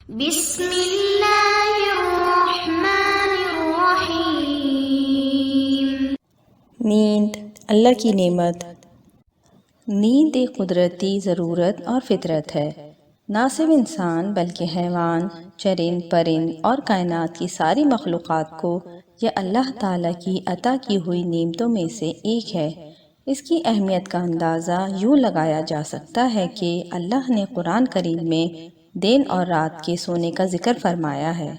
بسم اللہ الرحمن الرحیم۔ نیند اللہ کی نعمت۔ نیند ایک قدرتی ضرورت اور فطرت ہے۔ نہ صرف انسان بلکہ حیوان، چرند، پرند اور کائنات کی ساری مخلوقات کو یہ اللہ تعالیٰ کی عطا کی ہوئی نعمتوں میں سے ایک ہے۔ اس کی اہمیت کا اندازہ یوں لگایا جا سکتا ہے کہ اللہ نے قرآن کریم میں دن اور رات کے سونے کا ذکر فرمایا ہے۔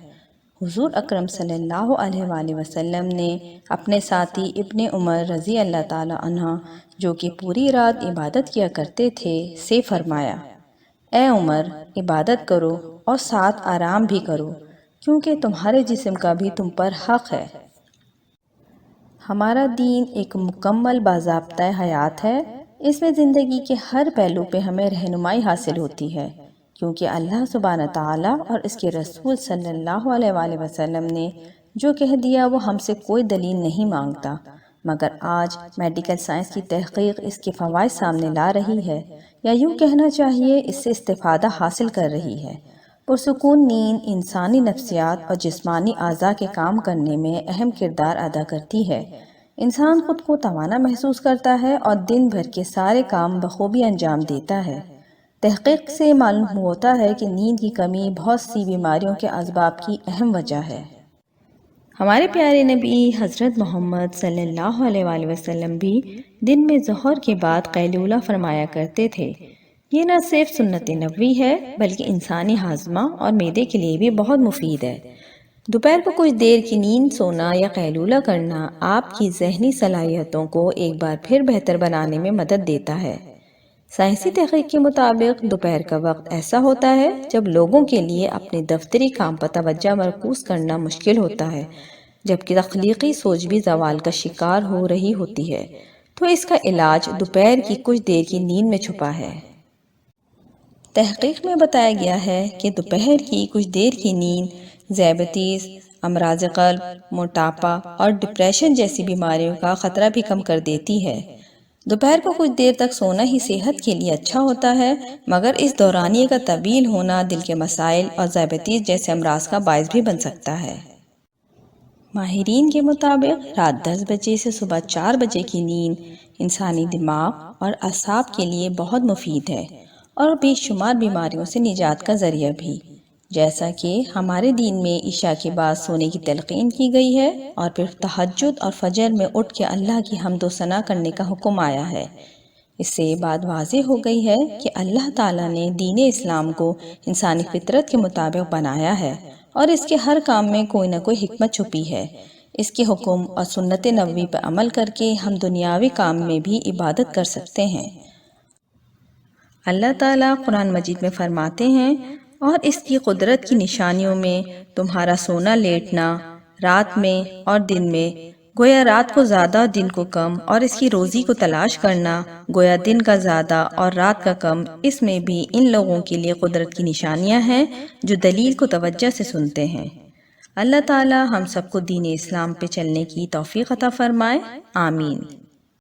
حضور اکرم صلی اللہ علیہ وآلہ وسلم نے اپنے ساتھی ابن عمر رضی اللہ تعالیٰ عنہ جو کہ پوری رات عبادت کیا کرتے تھے سے فرمایا، اے عمر، عبادت کرو اور ساتھ آرام بھی کرو، کیونکہ تمہارے جسم کا بھی تم پر حق ہے۔ ہمارا دین ایک مکمل باضابطہ حیات ہے۔ اس میں زندگی کے ہر پہلو پہ ہمیں رہنمائی حاصل ہوتی ہے، کیونکہ اللہ سبحانہ تعالیٰ اور اس کے رسول صلی اللہ علیہ وآلہ وسلم نے جو کہہ دیا وہ ہم سے کوئی دلیل نہیں مانگتا، مگر آج میڈیکل سائنس کی تحقیق اس کے فوائد سامنے لا رہی ہے، یا یوں کہنا چاہیے اس سے استفادہ حاصل کر رہی ہے۔ پرسکون نیند انسانی نفسیات اور جسمانی اعضاء کے کام کرنے میں اہم کردار ادا کرتی ہے۔ انسان خود کو توانا محسوس کرتا ہے اور دن بھر کے سارے کام بخوبی انجام دیتا ہے۔ تحقیق سے معلوم ہوتا ہے کہ نیند کی کمی بہت سی بیماریوں کے اسباب کی اہم وجہ ہے۔ ہمارے پیارے نبی حضرت محمد صلی اللہ علیہ وآلہ وسلم بھی دن میں ظہر کے بعد قیلولہ فرمایا کرتے تھے۔ یہ نہ صرف سنت نبوی ہے بلکہ انسانی ہاضمہ اور معدے کے لیے بھی بہت مفید ہے۔ دوپہر کو کچھ دیر کی نیند سونا یا قیلولہ کرنا آپ کی ذہنی صلاحیتوں کو ایک بار پھر بہتر بنانے میں مدد دیتا ہے۔ سائنسی تحقیق کے مطابق دوپہر کا وقت ایسا ہوتا ہے جب لوگوں کے لیے اپنے دفتری کام پر توجہ مرکوز کرنا مشکل ہوتا ہے، جبکہ تخلیقی سوچ بھی زوال کا شکار ہو رہی ہوتی ہے۔ تو اس کا علاج دوپہر کی کچھ دیر کی نیند میں چھپا ہے۔ تحقیق میں بتایا گیا ہے کہ دوپہر کی کچھ دیر کی نیند ذیابیطس، امراض قلب، موٹاپا اور ڈپریشن جیسی بیماریوں کا خطرہ بھی کم کر دیتی ہے۔ دوپہر کو کچھ دیر تک سونا ہی صحت کے لیے اچھا ہوتا ہے، مگر اس دورانیے کا طویل ہونا دل کے مسائل اور ذیابیطس جیسے امراض کا باعث بھی بن سکتا ہے۔ ماہرین کے مطابق رات 10 بجے سے صبح 4 بجے کی نیند انسانی دماغ اور اعصاب کے لیے بہت مفید ہے اور بے شمار بیماریوں سے نجات کا ذریعہ بھی، جیسا کہ ہمارے دین میں عشاء کے بعد سونے کی تلقین کی گئی ہے اور پھر تہجد اور فجر میں اٹھ کے اللہ کی حمد و ثنا کرنے کا حکم آیا ہے۔ اس سے یہ بات واضح ہو گئی ہے کہ اللہ تعالیٰ نے دین اسلام کو انسانی فطرت کے مطابق بنایا ہے اور اس کے ہر کام میں کوئی نہ کوئی حکمت چھپی ہے۔ اس کے حکم اور سنت نبوی پر عمل کر کے ہم دنیاوی کام میں بھی عبادت کر سکتے ہیں۔ اللہ تعالیٰ قرآن مجید میں فرماتے ہیں، اور اس کی قدرت کی نشانیوں میں تمہارا سونا لیٹنا رات میں اور دن میں، گویا رات کو زیادہ اور دن کو کم، اور اس کی روزی کو تلاش کرنا گویا دن کا زیادہ اور رات کا کم۔ اس میں بھی ان لوگوں کے لیے قدرت کی نشانیاں ہیں جو دلیل کو توجہ سے سنتے ہیں۔ اللہ تعالیٰ ہم سب کو دین اسلام پہ چلنے کی توفیق عطا فرمائے، آمین۔